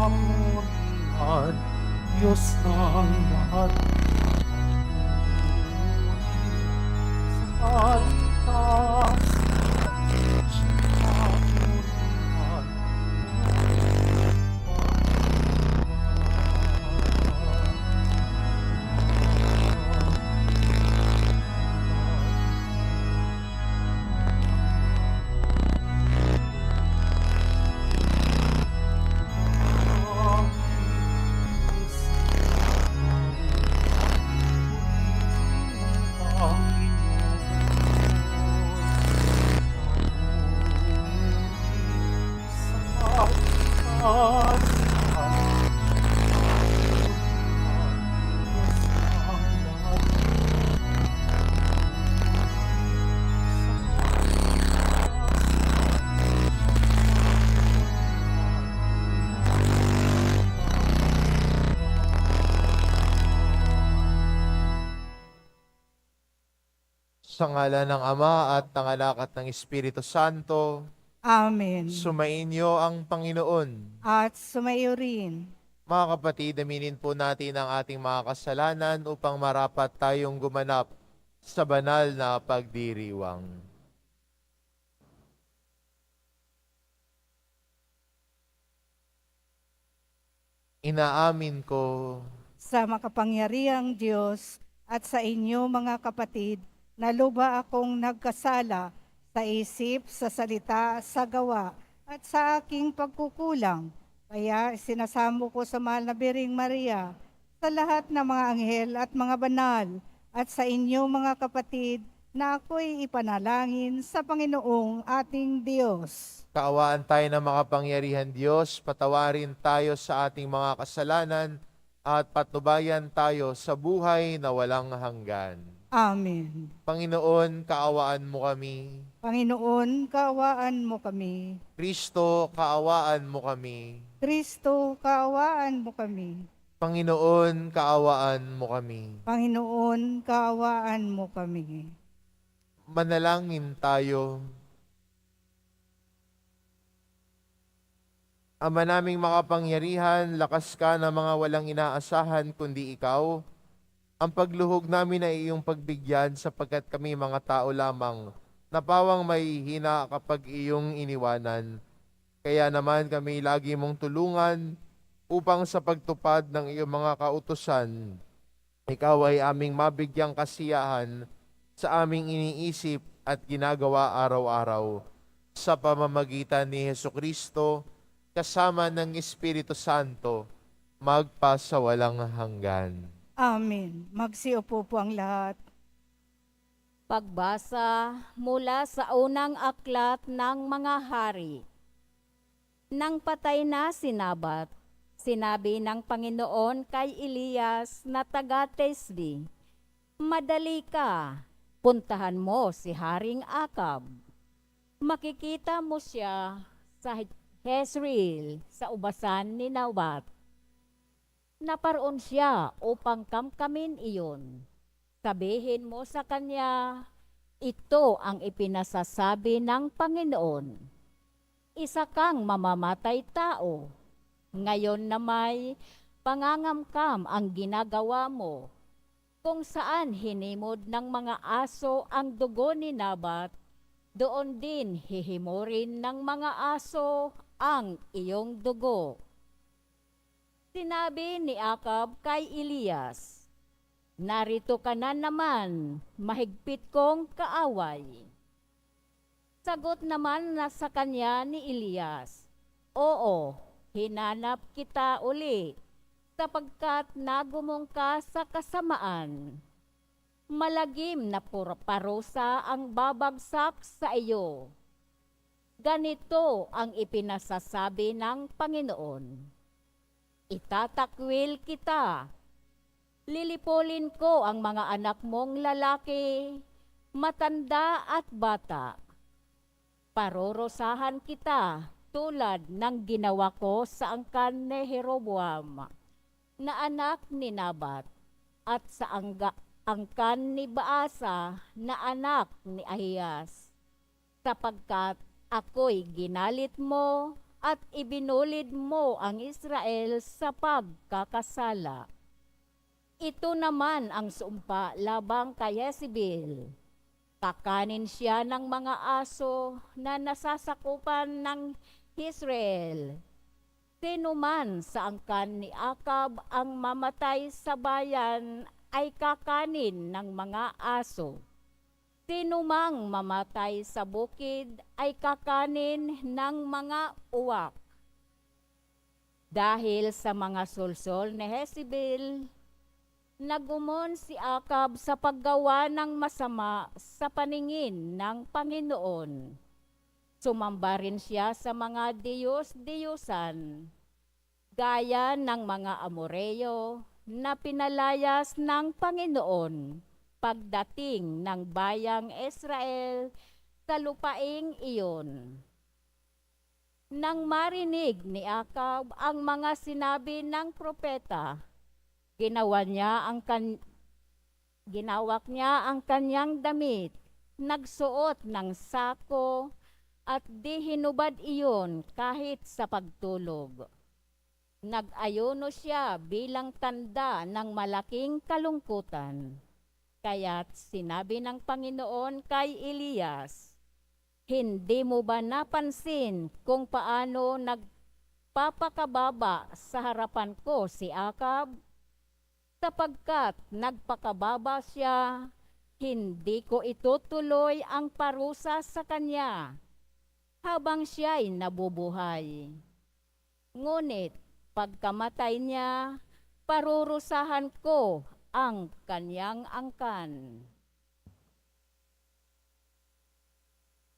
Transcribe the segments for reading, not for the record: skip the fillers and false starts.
kapurihan, Diyos ng lahat. Sa itaas, kapurihan, Sa ngalan ng Ama at ng Anak at ng Espiritu Santo, Amen. sumainyo ang Panginoon. At sumayo rin. Mga kapatid, aminin po natin ang ating mga kasalanan upang marapat tayong gumanap sa banal na pagdiriwang. Inaamin ko Sa makapangyarihang Diyos at sa inyo mga kapatid, na luba akong nagkasala sa isip, sa salita, sa gawa, at sa aking pagkukulang. Kaya sinasamo ko sa mahal na Biring Maria, sa lahat ng mga anghel at mga banal, at sa inyo mga kapatid, na ako'y ipanalangin sa Panginoong ating Diyos. kaawaan tayo ng makapangyarihan Diyos, patawarin tayo sa ating mga kasalanan at patnubayan tayo sa buhay na walang hanggan. Amen. Panginoon, kaawaan mo kami. Panginoon, kaawaan mo kami. Kristo, kaawaan mo kami. Kristo, kaawaan mo kami. Panginoon, kaawaan mo kami. Panginoon, kaawaan mo kami. Manalangin tayo. Ama naming makapangyarihan, lakas ka na mga walang inaasahan kundi ikaw. Ang pagluhog namin ay iyong pagbigyan sapagkat kami mga tao lamang na pawang may hina kapag iyong iniwanan. Kaya naman kami lagi mong tulungan upang sa pagtupad ng iyong mga kautusan, ikaw ay aming mabigyang kasiyahan sa aming iniisip at ginagawa araw-araw. Sa pamamagitan ni Hesukristo, kasama ng Espiritu Santo, magpasawalang hanggan. Amen. Magsiupo po ang lahat. Pagbasa mula sa unang aklat ng mga hari. Nang patay na si Nabat, sinabi ng Panginoon kay Elias na taga-Tisbi, "Madali ka, puntahan mo si Haring Akab. Makikita mo siya sa Jezreel sa ubasan ni Nabat. Naparoon siya upang kamkamin iyon. Sabihin mo sa kanya, ito ang ipinasasabi ng Panginoon. Isa kang mamamatay tao. Ngayon na may pangangamkam ang ginagawa mo, kung saan hinimod ng mga aso ang dugo ni Nabat, doon din hihimurin ng mga aso ang iyong dugo." Sinabi ni Akab kay Elias, "Narito ka na naman, mahigpit kong kaaway." Sagot naman na sa kanya ni Elias, "Oo, hinanap kita uli, sapagkat nagumong ka sa kasamaan. Malagim na parusa ang babagsak sa iyo. Ganito ang ipinasasabi ng Panginoon. Itatakwil kita. Lilipulin ko ang mga anak mong lalaki, matanda at bata. Parorosahan kita tulad ng ginawa ko sa angkan ni Jeroboam, na anak ni Nabat, at sa angkan ni Baasa, na anak ni Ahiyas, sapagkat ako'y ginalit mo at ibinulid mo ang Israel sa pagkakasala. Ito naman ang sumpa labang kay Jezebel. Kakanin siya ng mga aso na nasasakupan ng Israel. Sino man sa angkan ni Akab ang mamatay sa bayan ay kakanin ng mga aso. Sino mang mamatay sa bukid ay kakanin ng mga uwak. Dahil sa mga sulsol ni Jezebel, nagumon si Akab sa paggawa ng masama sa paningin ng Panginoon. Sumamba rin siya sa mga diyos-diyosan, gaya ng mga Amoreo na pinalayas ng Panginoon pagdating ng bayang Israel sa lupaing iyon. Nang marinig ni Akab ang mga sinabi ng propeta, ginawak niya ang kanyang damit, nagsuot ng sako, at di hinubad iyon kahit sa pagtulog. Nag-ayuno siya bilang tanda ng malaking kalungkutan. Kaya't sinabi ng Panginoon kay Elias, hindi mo ba napansin kung paano nagpapakababa sa harapan ko si Akab? Sapagkat nagpakababa siya, hindi ko itutuloy ang parusa sa kanya habang siya'y nabubuhay. Ngunit pagkamatay niya, parurusahan ko ang kanyang angkan.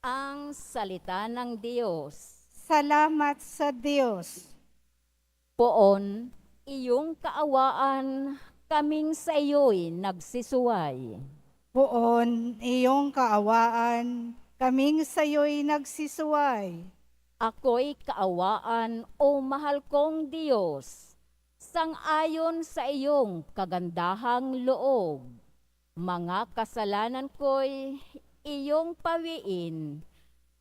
Ang salita ng Diyos. Salamat sa Diyos. Poon, iyong kaawaan, kaming sa iyo'y nagsisuway. Poon, iyong kaawaan, kaming sa iyo'y nagsisuway. Ako'y kaawaan, o mahal kong Diyos, sang-ayon sa iyong kagandahang loob. Mga kasalanan ko'y iyong pawiin,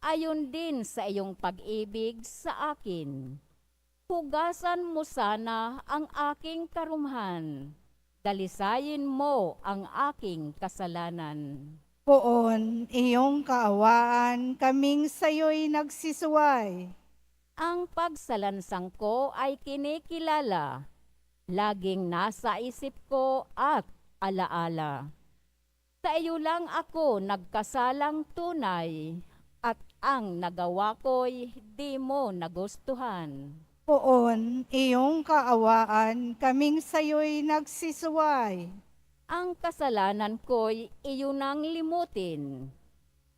ayon din sa iyong pag-ibig sa akin. Hugasan mo sana ang aking karumhan, dalisayin mo ang aking kasalanan. Poon, iyong kaawaan, kaming sa iyo'y nagsisuway. Ang pagsalansang ko ay kinikilala, laging nasa isip ko at alaala. Sa iyo lang ako nagkasalang tunay, at ang nagawa ko'y di mo nagustuhan. Poon, iyong kaawaan, kaming sa iyo'y nagsisuway. Ang kasalanan ko'y iyo nang limutin.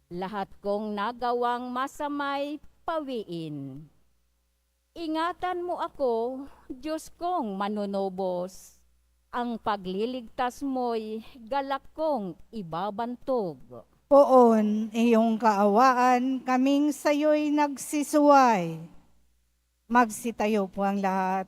Lahat kong nagawang masamay pawiin. Ingatan mo ako, Diyos kong manunubos. Ang pagliligtas mo'y galak kong ibabantog. Poon, iyong kaawaan, kaming sa iyo'y nagsisuway. Magsitayo po ang lahat.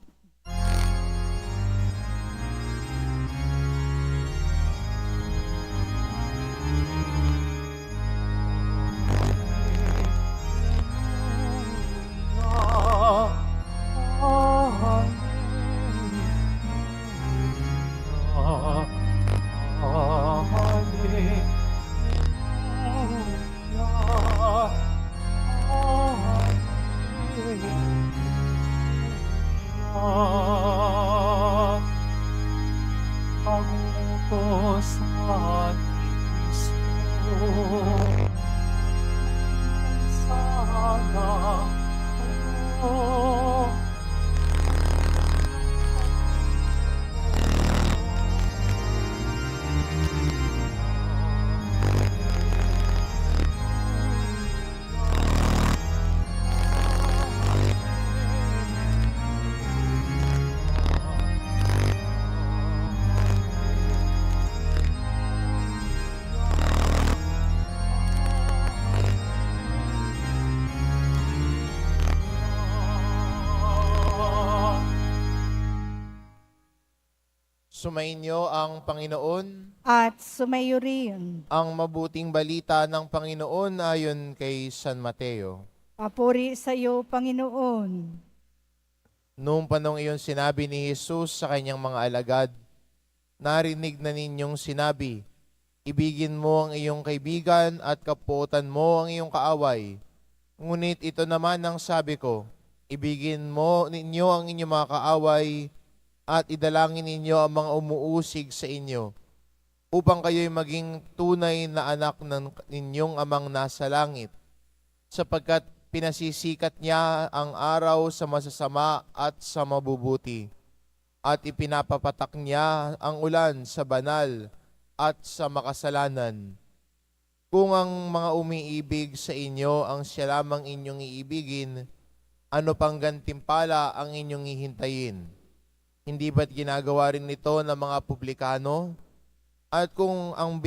Sumainyo ang Panginoon. At sumayo rin. Ang mabuting balita ng Panginoon ayon kay San Mateo. Papuri sa iyo, Panginoon. Noong panong iyon sinabi ni Jesus sa kanyang mga alagad, narinig na ninyong sinabi, ibigin mo ang iyong kaibigan at kapuotan mo ang iyong kaaway. Ngunit ito naman ang sabi ko, ibigin mo ninyo ang inyong mga kaaway at idalangin ninyo ang mga umuusig sa inyo, upang kayo'y maging tunay na anak ng ninyong amang nasa langit, sapagkat pinasisikat niya ang araw sa masasama at sa mabubuti, at ipinapapatak niya ang ulan sa banal at sa makasalanan. Kung ang mga umiibig sa inyo ang siya lamang inyong iibigin, ano pang gantimpala ang inyong hihintayin? Hindi ba't ginagawa rin ito ng mga publikano? At kung ang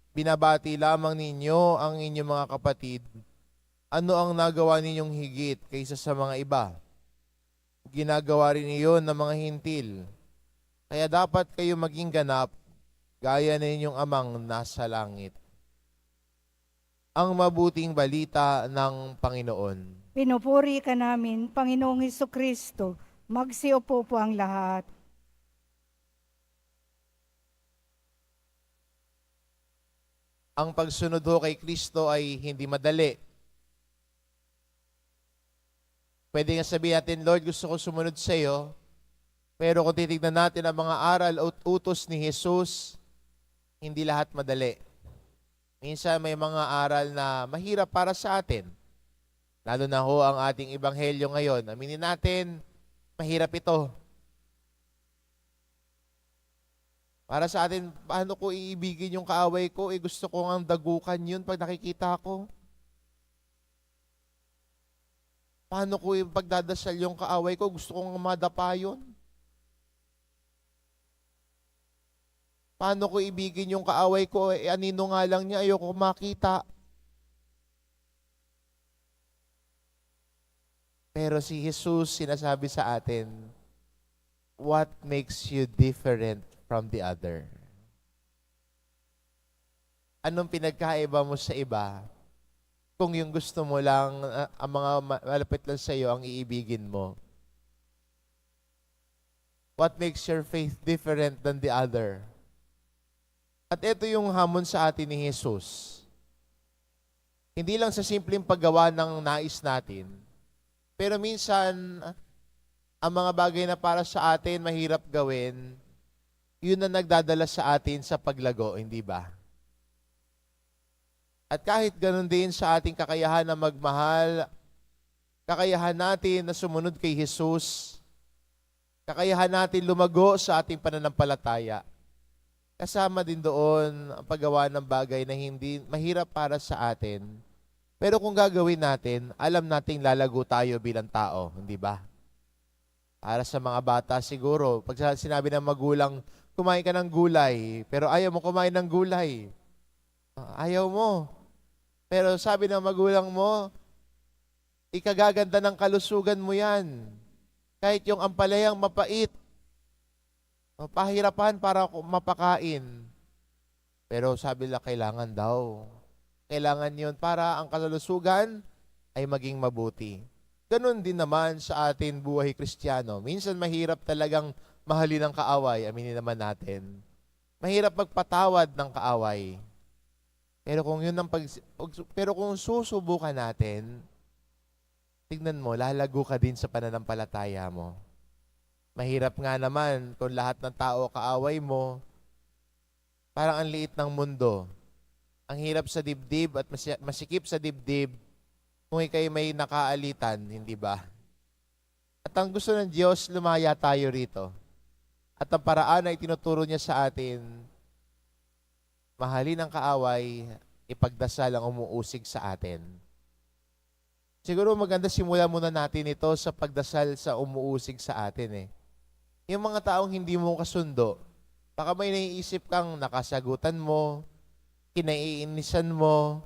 binabati lamang ninyo ang inyong mga kapatid, ano ang nagawa ninyong higit kaysa sa mga iba? Ginagawa rin iyon ng mga hintil. Kaya dapat kayo maging ganap, gaya na inyong amang nasa langit. Ang mabuting balita ng Panginoon. Pinupuri ka namin, Panginoong Hesukristo. Magsiupo po ang lahat. Ang pagsunod ho kay Kristo ay hindi madali. Pwede nga sabihin natin, Lord, gusto ko sumunod sa iyo. Pero kung titignan natin ang mga aral at utos ni Jesus, hindi lahat madali. Minsan may mga aral na mahirap para sa atin. Lalo na ho ang ating ebanghelyo ngayon. Aminin natin, mahirap ito. Para sa atin, paano ko iibigin yung kaaway ko? Gusto ko ang dagukan yun pag nakikita ko. Paano ko pagdadasal yung kaaway ko? Gusto kong madapa yun. Paano ko ibigin yung kaaway ko? Anino nga lang niya, ayoko makita. Pero si Jesus sinasabi sa atin, what makes you different from the other? Anong pinagkaiba mo sa iba? Kung yung gusto mo lang, ang mga malapit lang sa iyo ang iibigin mo. What makes your faith different than the other? At ito yung hamon sa atin ni Jesus. Hindi lang sa simpleng paggawa ng nais natin, pero minsan, ang mga bagay na para sa atin mahirap gawin, yun na nagdadala sa atin sa paglago, hindi ba? At kahit ganun din sa ating kakayahan na magmahal, kakayahan natin na sumunod kay Jesus, kakayahan natin lumago sa ating pananampalataya, kasama din doon ang paggawa ng bagay na hindi mahirap para sa atin. Pero kung gagawin natin, alam nating lalago tayo bilang tao, hindi ba? Para sa mga bata siguro, pag sinabi ng magulang, kumain ka ng gulay, pero ayaw mo kumain ng gulay. Ayaw mo. Pero sabi ng magulang mo, ikagaganda ng kalusugan mo yan. Kahit yung ampalayang mapait, pahirapan para mapakain. Pero sabi nila, kailangan daw. Kailangan yun para ang kalusugan ay maging mabuti. Ganon din naman sa atin buhay Kristiyano. Minsan mahirap talagang mahalin ang kaaway, aminin naman natin. Mahirap magpatawad ng kaaway. Pero kung susubukan natin, tignan mo, lalago ka din sa pananampalataya mo. Mahirap nga naman kung lahat ng tao kaaway mo, parang ang liit ng mundo. Ang hirap sa dibdib at masikip sa dibdib kung ikay may nakaalitan, hindi ba? At ang gusto ng Diyos, lumaya tayo rito. At ang paraan ay tinuturo niya sa atin, mahalin ang kaaway, ipagdasal ang umuusig sa atin. Siguro maganda simula muna natin ito sa pagdasal sa umuusig sa atin. Yung mga taong hindi mo kasundo, baka may naiisip kang nakasagutan mo, kinaiinisan mo,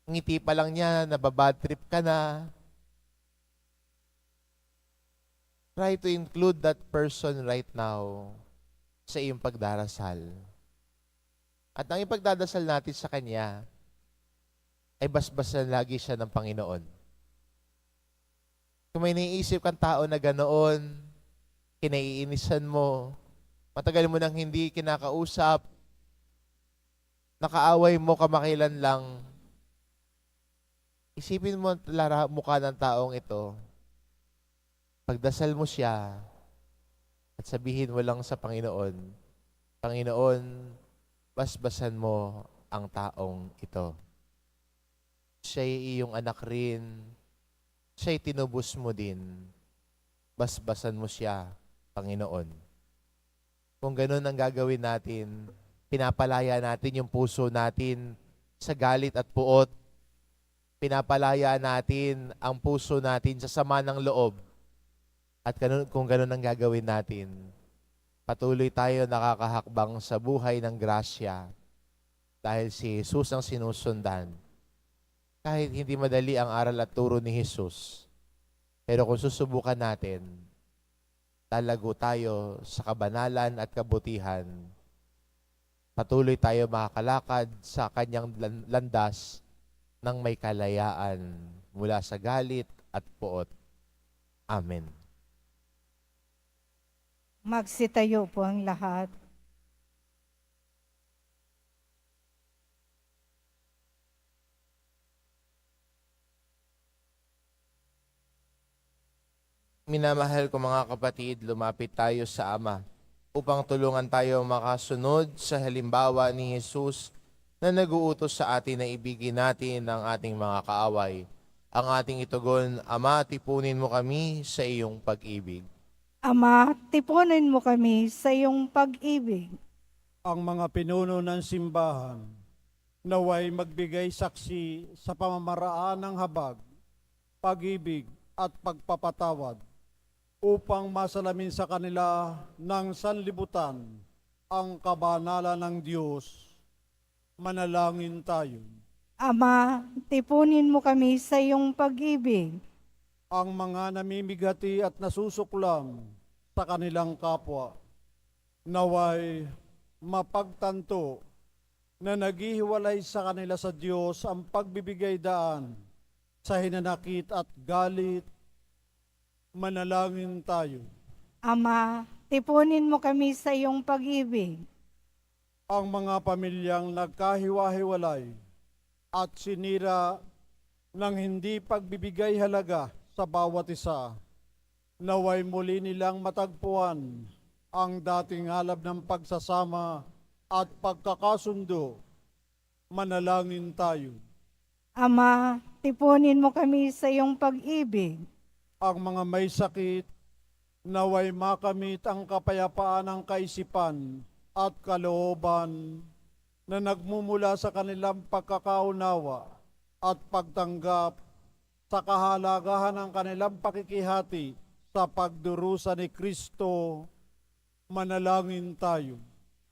ngiti pa lang niya, nababad trip ka na. Try to include that person right now sa iyong pagdarasal. At ang ipagdadasal natin sa kanya, ay basbasan lagi siya ng Panginoon. Kung may naiisip kang tao na ganoon, kinaiinisan mo, matagal mo nang hindi kinakausap, nakaaway mo kamakailan lang, isipin mo ang mukha ng taong ito, pagdasal mo siya, at sabihin mo lang sa Panginoon, Panginoon, basbasan mo ang taong ito. Siya'y iyong anak rin, siya'y tinubos mo din, basbasan mo siya, Panginoon. Kung ganun ang gagawin natin, pinapalaya natin yung puso natin sa galit at puot. Pinapalaya natin ang puso natin sa sama ng loob. At kung ganun ang gagawin natin, patuloy tayo nakakahakbang sa buhay ng grasya dahil si Jesus ang sinusundan. Kahit hindi madali ang aral at turo ni Jesus, pero kung susubukan natin, lalago tayo sa kabanalan at kabutihan. Patuloy tayo makakalakad sa kanyang landas ng may kalayaan mula sa galit at puot. Amen. Magsitayo po ang lahat. Minamahal ko mga kapatid, lumapit tayo sa Ama upang tulungan tayo makasunod sa halimbawa ni Jesus na nag-uutos sa atin na ibigin natin ang ating mga kaaway. Ang ating itugon, Ama, tipunin mo kami sa iyong pag-ibig. Ama, tipunin mo kami sa iyong pag-ibig. Ang mga pinuno ng simbahan naway magbigay saksi sa pamamaraan ng habag, pag-ibig at pagpapatawad upang masalamin sa kanila ng sanlibutan ang kabanalan ng Diyos. Manalangin tayo. Ama, tipunin mo kami sa iyong pag-ibig. Ang mga namimigati at nasusuklam sa kanilang kapwa, naway mapagtanto na naghihiwalay sa kanila sa Diyos ang pagbibigay daan sa hinanakit at galit. Manalangin tayo. Ama, tipunin mo kami sa iyong pag-ibig. Ang mga pamilyang nagkahiwa-hiwalay at sinira ng hindi pagbibigay halaga sa bawat isa, naway muli nilang matagpuan ang dating halab ng pagsasama at pagkakasundo. Manalangin tayo. Ama, tipunin mo kami sa iyong pag-ibig. Ang mga may sakit, naway makamit ang kapayapaan ng kaisipan at kalooban na nagmumula sa kanilang pagkakaunawa at pagtanggap sa kahalagahan ng kanilang pakikihati sa pagdurusa ni Kristo. Manalangin tayo.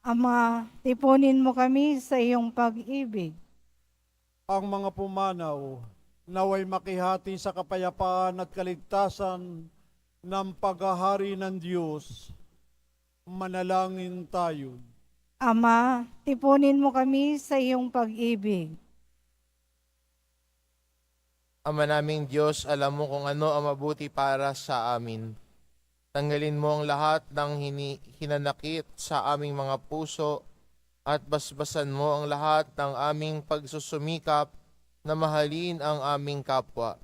Ama, tipunin mo kami sa iyong pag-ibig. Ang mga pumanaw, naway makihati sa kapayapaan at kaligtasan ng paghahari ng Diyos. Manalangin tayo. Ama, tipunin mo kami sa iyong pag-ibig. Ama naming Diyos, alam mo kung ano ang mabuti para sa amin. Tanggalin mo ang lahat ng hinanakit sa aming mga puso at basbasan mo ang lahat ng aming pagsusumikap na mahalin ang aming kapwa.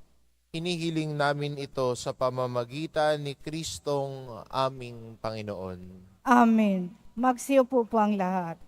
Hinihiling namin ito sa pamamagitan ni Kristong aming Panginoon. Amen. Magsiupo po ang lahat.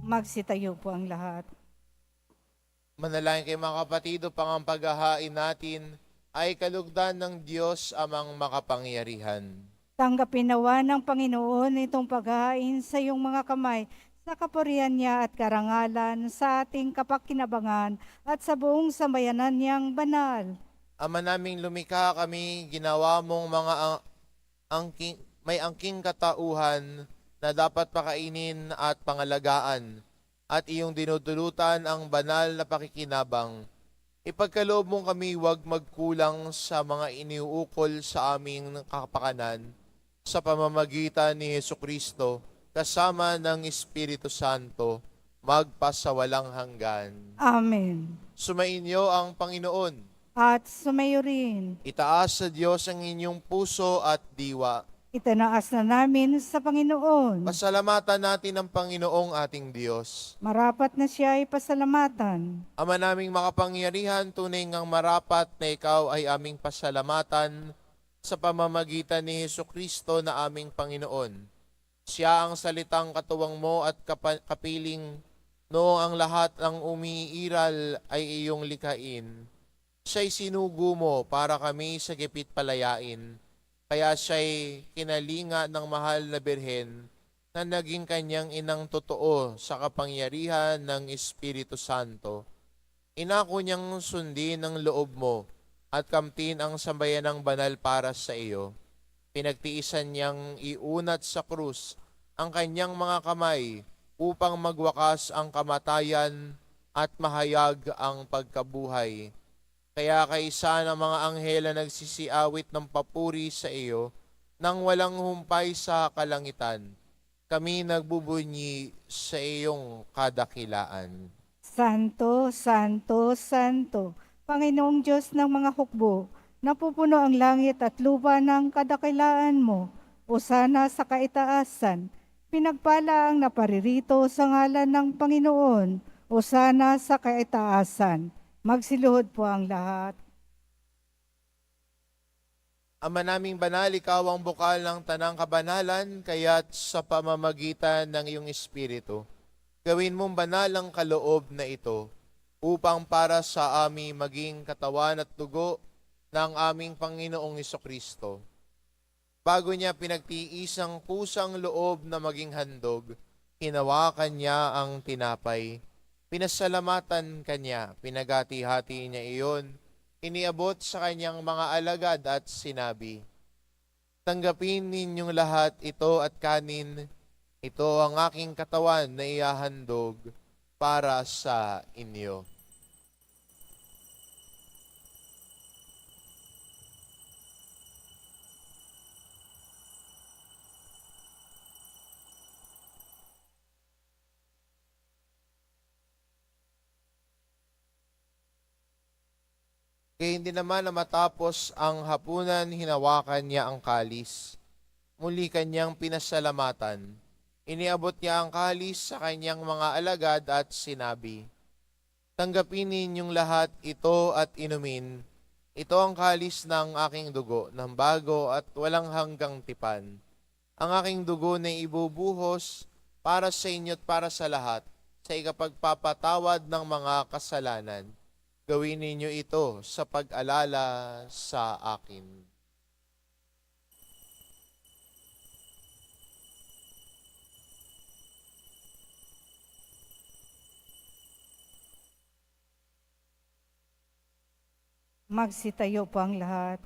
Magsitayo po ang lahat. Manalangin kayo mga kapatid upang ang paghahain natin ay kalugdan ng Diyos amang makapangyarihan. Tanggapin nawa ng Panginoon itong paghahain sa iyong mga kamay sa kapurihan niya at karangalan sa ating kapakinabangan at sa buong sambayanan niyang banal. Ama naming lumikha kami, ginawa mong mga may angking katauhan na dapat pakainin at pangalagaan, at iyong dinudulutan ang banal na pakikinabang. Ipagkaloob mong kami huwag magkulang sa mga iniuukol sa aming kapakanan sa pamamagitan ni Hesukristo kasama ng Espiritu Santo magpasawalang hanggan. Amen. Sumainyo ang Panginoon. At sumayo rin. Itaas sa Diyos ang inyong puso at diwa. Itanaas na namin sa Panginoon. Pasalamatan natin ang Panginoong ating Diyos. Marapat na siya ay pasalamatan. Ama naming makapangyarihan, tunay ngang marapat na ikaw ay aming pasalamatan sa pamamagitan ni Hesukristo na aming Panginoon. Siya ang salitang katuwang mo at kapiling noong ang lahat ng umiiral ay iyong likhain. Siya'y sinugo mo para kami sa gipit palayain. Kaya siya'y kinalinga ng mahal na birhen na naging kanyang inang totoo sa kapangyarihan ng Espiritu Santo. Inako niyang sundin ang loob mo at kamtin ang sambayanang banal para sa iyo. Pinagtiisan niyang iunat sa krus ang kanyang mga kamay upang magwakas ang kamatayan at mahayag ang pagkabuhay. Kaya kaisa ng mga anghel na nagsisiawit ng papuri sa iyo, nang walang humpay sa kalangitan, kami nagbubunyi sa iyong kadakilaan. Santo, Santo, Santo, Panginoong Diyos ng mga hukbo, napupuno ang langit at lupa ng kadakilaan mo. Hosana sa kaitaasan, pinagpala ang naparirito sa ngalan ng Panginoon. Hosana sa kaitaasan. Magsiluhod po ang lahat. Ama naming banal, ikaw ang bukal ng tanang kabanalan, kaya't sa pamamagitan ng iyong Espiritu, gawin mong banal ang kaloob na ito, upang para sa amin maging katawan at dugo ng aming Panginoong Hesukristo. Bago niya pinagtiis ang kusang loob na maging handog, hinawakan niya ang tinapay. Pinasalamatan kanya, pinagati-hati niya iyon, iniabot sa kanyang mga alagad at sinabi, tanggapin ninyong lahat ito at kanin, ito ang aking katawan na ihahandog para sa inyo. Kaya hindi naman na matapos ang hapunan, hinawakan niya ang kalis. Muli kanyang pinasalamatan. Iniabot niya ang kalis sa kanyang mga alagad at sinabi, tanggapin ninyong lahat ito at inumin. Ito ang kalis ng aking dugo, ng bago at walang hanggang tipan. Ang aking dugo na ibubuhos para sa inyo at para sa lahat, sa ikapagpapatawad ng mga kasalanan. Gawin ninyo ito sa pag-alala sa akin. Magsitayo po ang lahat.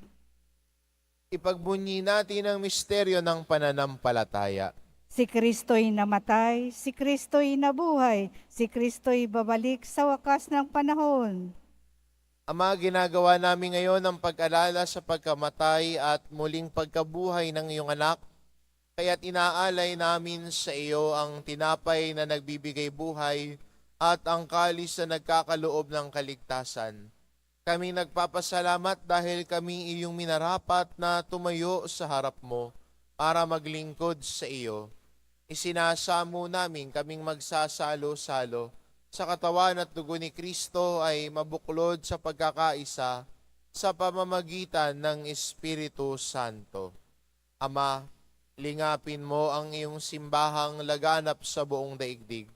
Ipagbunyi natin ang misteryo ng pananampalataya. Si Kristo'y namatay, si Kristo'y nabuhay, si Kristo'y babalik sa wakas ng panahon. Ama, ginagawa namin ngayon ang pag-alala sa pagkamatay at muling pagkabuhay ng iyong anak, kaya't inaalay namin sa iyo ang tinapay na nagbibigay buhay at ang kalis na nagkakaloob ng kaligtasan. Kami nagpapasalamat dahil kami iyong minarapat na tumayo sa harap mo para maglingkod sa iyo. Isinasamo namin kaming magsasalo-salo sa katawan at dugo ni Kristo ay mabuklod sa pagkakaisa sa pamamagitan ng Espiritu Santo. Ama, lingapin mo ang iyong simbahang laganap sa buong daigdig.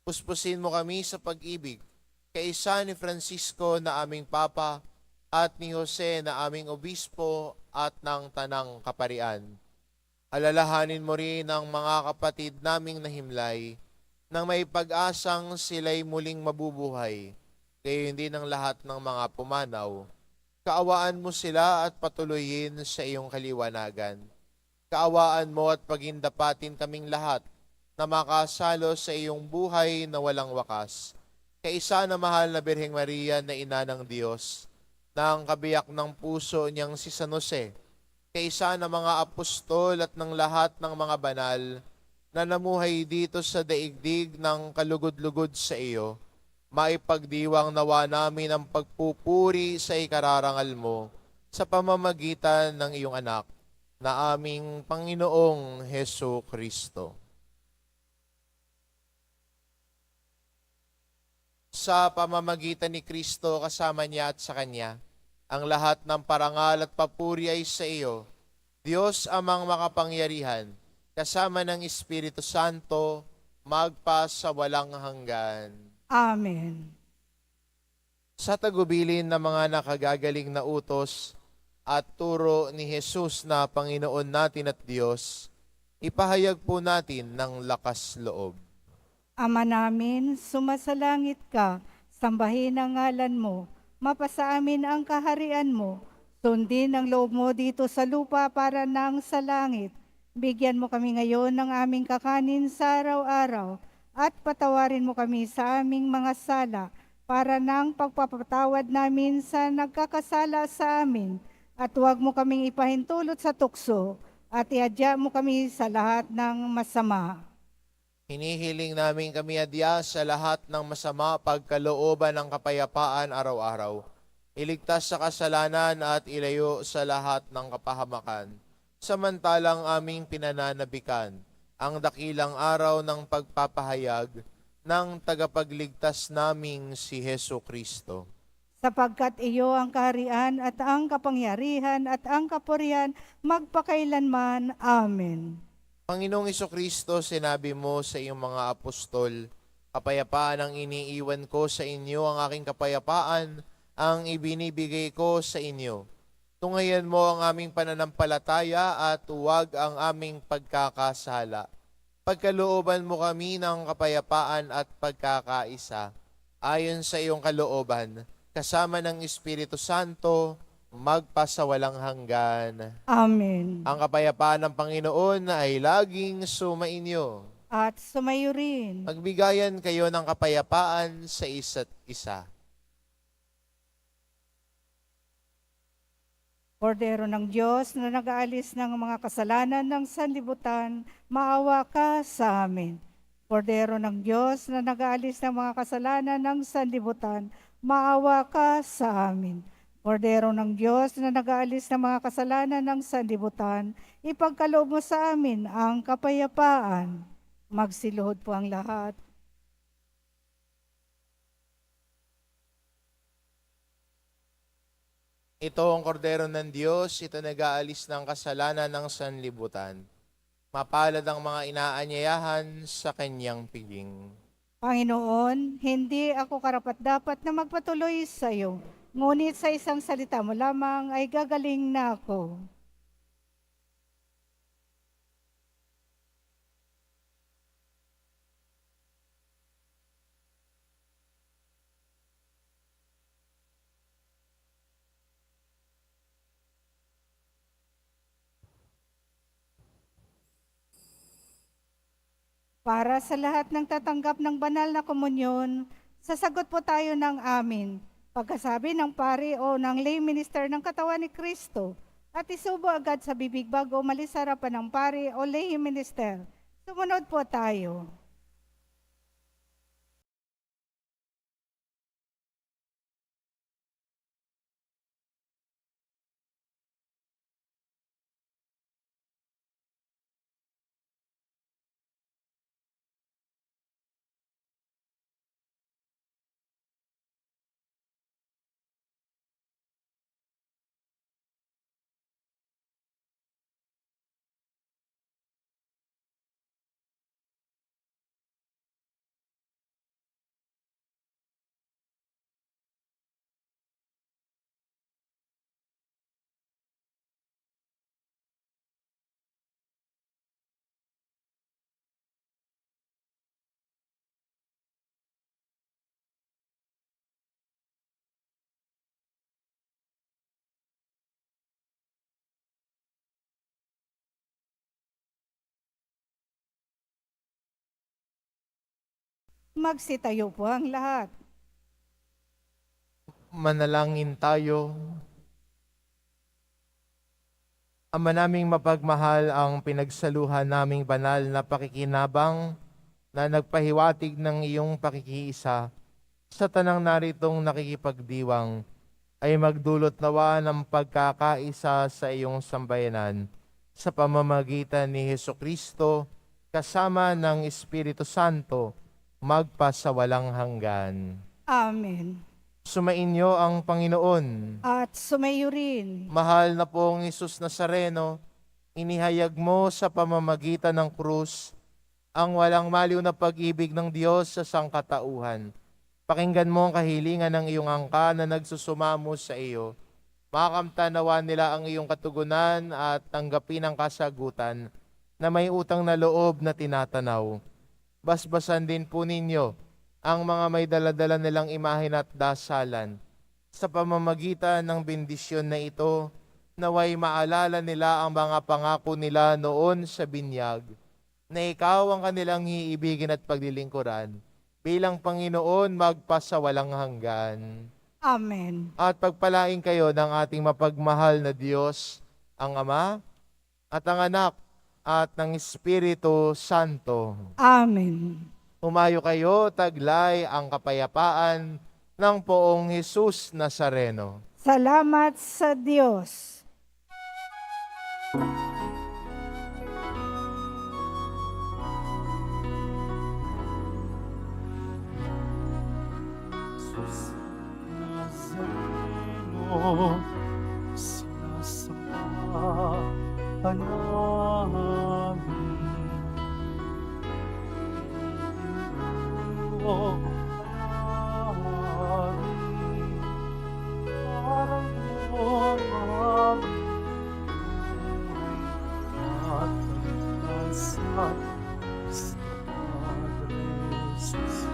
Puspusin mo kami sa pag-ibig, kaisa ni Francisco na aming Papa at ni Jose na aming Obispo at ng Tanang Kaparian. Alalahanin mo rin ang mga kapatid naming nahimlay nang may pag-asang sila'y muling mabubuhay, gayon din ang lahat ng mga pumanaw. Kaawaan mo sila at patuloyin sa iyong kaliwanagan. Kaawaan mo at pagindapatin kaming lahat na makasalo sa iyong buhay na walang wakas. Kaisa na mahal na Birheng Maria na ina ng Diyos, na ang kabiyak ng puso niyang si San Jose, kaisa na mga apostol at ng lahat ng mga banal na namuhay dito sa daigdig ng kalugod-lugod sa iyo, maipagdiwang nawa namin ang pagpupuri sa ikararangal mo sa pamamagitan ng iyong anak na aming Panginoong Hesu Kristo. Sa pamamagitan ni Kristo kasama niya at sa Kanya, ang lahat ng parangal at papuri ay sa iyo, Diyos amang makapangyarihan, kasama ng Espiritu Santo, magpa sa walang hanggan. Amen. Sa tagubilin ng mga nakagagaling na utos at turo ni Jesus na Panginoon natin at Diyos, ipahayag po natin ng lakas loob. Ama namin, sumasalangit ka, sambahin ang ngalan mo, mapasa amin ang kaharian mo, sundin ang loob mo dito sa lupa para nang sa langit. Bigyan mo kami ngayon ng aming kakanin sa araw-araw, at patawarin mo kami sa aming mga sala, para nang pagpapatawad namin sa nagkakasala sa amin, at huwag mo kaming ipahintulot sa tukso, at iadya mo kami sa lahat ng masama. Hinihiling namin kami adya sa lahat ng masama pagkalooban ng kapayapaan araw-araw. Iligtas sa kasalanan at ilayo sa lahat ng kapahamakan. Samantalang aming pinananabikan ang dakilang araw ng pagpapahayag ng tagapagligtas naming si Hesu Kristo. Sapagkat iyo ang kaharian at ang kapangyarihan at ang kapurihan magpakailanman. Amen. Panginoong Kristo, sinabi mo sa iyong mga apostol, kapayapaan ang iniiwan ko sa inyo, ang aking kapayapaan ang ibinibigay ko sa inyo. Tungayan mo ang aming pananampalataya at huwag ang aming pagkakasala. Pagkalooban mo kami ng kapayapaan at pagkakaisa, ayon sa iyong kalooban, kasama ng Espiritu Santo, magpasawalang hanggan. Amen. Ang kapayapaan ng Panginoon ay laging sumainyo. At sumayo rin. Magbigayan kayo ng kapayapaan sa isa't isa. Kordero ng Diyos na nag-aalis ng mga kasalanan ng sanlibutan, maawa ka sa amin. Kordero ng Diyos na nag-aalis ng mga kasalanan ng sanlibutan, maawa ka sa amin. Kordero ng Diyos na nag-aalis ng mga kasalanan ng sanlibutan, ipagkaloob mo sa amin ang kapayapaan. Magsiluhod po ang lahat. Ito ang kordero ng Diyos, ito nag-aalis ng kasalanan ng sanlibutan. Mapalad ang mga inaanyayahan sa kanyang piling. Panginoon, hindi ako karapat-dapat na magpatuloy sa iyo. Ngunit sa isang salita mo lamang ay gagaling na ako. Para sa lahat ng tatanggap ng banal na komunyon, sasagot po tayo ng amin. Pagkasabi ng pari o ng lay minister ng katawan ni Kristo, at isubo agad sa bibig bago umalis sa harapan ng pari o lay minister. Sumunod po tayo. Magsitayo po ang lahat. Manalangin tayo. Ama naming mapagmahal, ang pinagsaluhan naming banal na pakikinabang na nagpahiwatig ng iyong pakikiisa sa tanang naritong nakikipagdiwang ay magdulot nawa ng pagkakaisa sa iyong sambayanan sa pamamagitan ni Hesukristo kasama ng Espiritu Santo magpasawalang hanggan. Amen. Sumainyo ang Panginoon. At sumayo rin. Mahal na pong Isus Nazareno, inihayag mo sa pamamagitan ng krus ang walang maliw na pag-ibig ng Diyos sa sangkatauhan. Pakinggan mo ang kahilingan ng iyong angka na nagsusumamo sa iyo. Makamtanawa nila ang iyong katugunan at tanggapin ang kasagutan na may utang na loob na tinatanaw. Basbasan din po ninyo ang mga may daladala nilang imahen at dasalan. Sa pamamagitan ng bendisyon na ito, naway maalala nila ang mga pangako nila noon sa binyag, na ikaw ang kanilang iibigin at paglilingkuran bilang Panginoon magpasawalang hanggan. Amen. At pagpalain kayo ng ating mapagmahal na Diyos, ang Ama at ang Anak at ng Espiritu Santo. Amen. Umayo kayo, taglay ang kapayapaan ng Poong Jesus Nazareno. Salamat sa Diyos. Jesus Nazareno, sinasamba ka namin. O namin, parang mo ang aming at kaligtasan sa Padre Jesus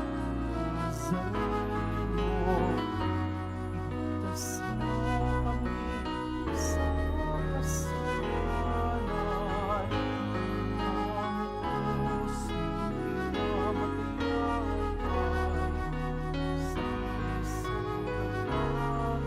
Nazareno. Iligtas mo kami sa kasalanan, ang pusong pinamatay sa isang kagalakan.